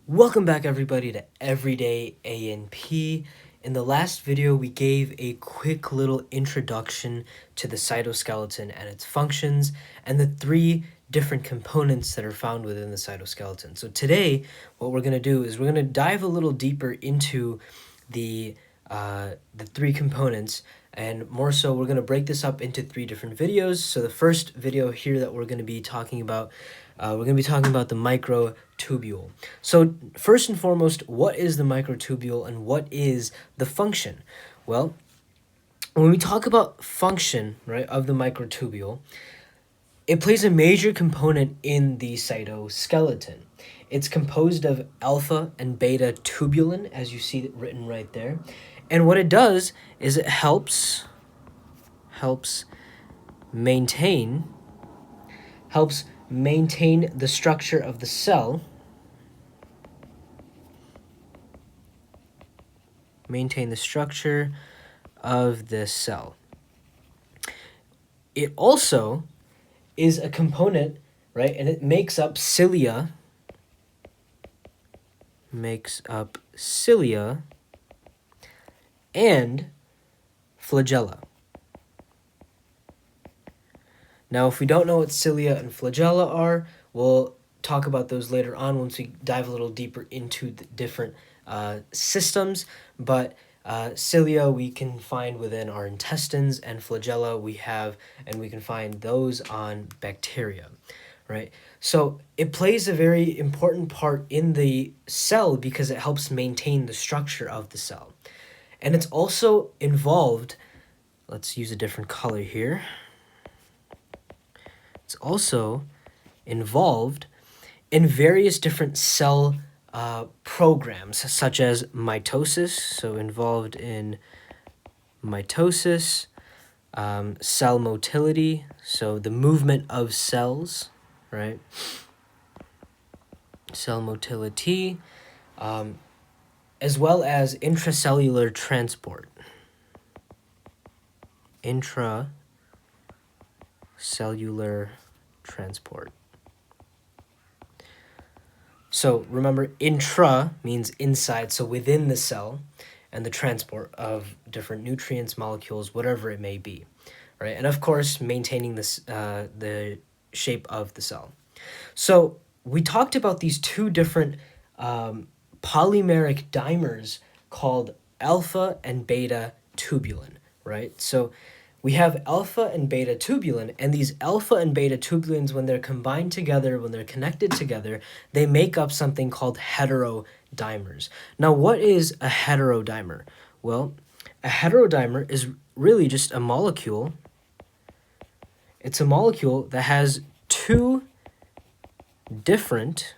Welcome back everybody to Everyday A&P. In the last video, we gave a quick little introduction to the cytoskeleton and its functions and the three different components that are found within the cytoskeleton. So today, what we're going to do is we're going to dive a little deeper into the three components, and more so we're going to break this up into three different videos. So the first video here that we're going to be talking about the microtubule. So first and foremost, what is the microtubule and what is the function? Well, when we talk about function, right, of the microtubule, it plays a major component in the cytoskeleton. It's composed of alpha and beta tubulin, as you see it written right there. And what it does is it helps maintain the structure of the cell, It also is a component, right, and it makes up cilia and flagella. Now, if we don't know what cilia and flagella are, we'll talk about those later on once we dive a little deeper into the different systems. But cilia we can find within our intestines, and flagella we can find those on bacteria, right? So it plays a very important part in the cell because it helps maintain the structure of the cell. And it's also involved, let's use a different color here. It's also involved in various different cell programs, such as mitosis, so involved in mitosis, cell motility, so the movement of cells, right? Cell motility, as well as intracellular transport. Intracellular transport. So remember, intra means inside, so within the cell, and the transport of different nutrients, molecules, whatever it may be, right? And of course, maintaining this the shape of the cell. So we talked about these two different polymeric dimers called alpha and beta tubulin, right? So we have alpha and beta tubulin, and these alpha and beta tubulins, when they're combined together, when they're connected together, they make up something called heterodimers. Now, what is a heterodimer? Well, a heterodimer is really just a molecule. It's a molecule that has two different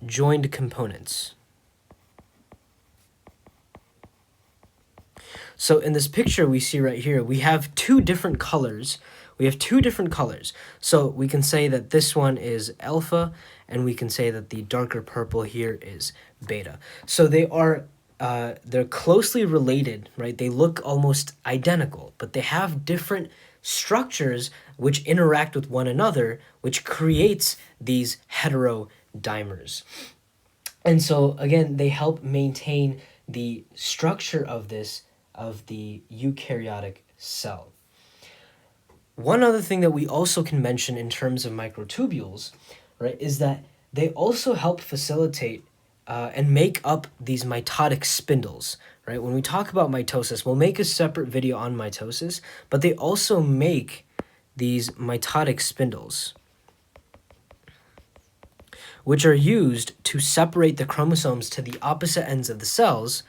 joined components. So in this picture we see right here, we have two different colors. So we can say that this one is alpha, and we can say that the darker purple here is beta. So they're closely related, right? They look almost identical, but they have different structures which interact with one another, which creates these heterodimers. And so again, they help maintain the structure of the eukaryotic cell. One other thing that we also can mention in terms of microtubules, right, is that they also help facilitate and make up these mitotic spindles, right? When we talk about mitosis, we'll make a separate video on mitosis, but they also make these mitotic spindles, which are used to separate the chromosomes to the opposite ends of the cells,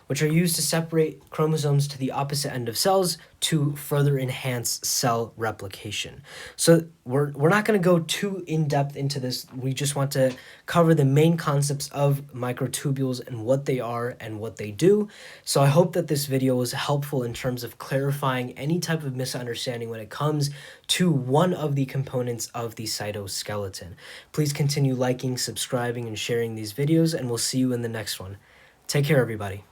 which are used to separate chromosomes to the opposite end of cells to further enhance cell replication. So we're not going to go too in-depth into this. We just want to cover the main concepts of microtubules and what they are and what they do. So I hope that this video was helpful in terms of clarifying any type of misunderstanding when it comes to one of the components of the cytoskeleton. Please continue liking, subscribing, and sharing these videos, and we'll see you in the next one. Take care, everybody.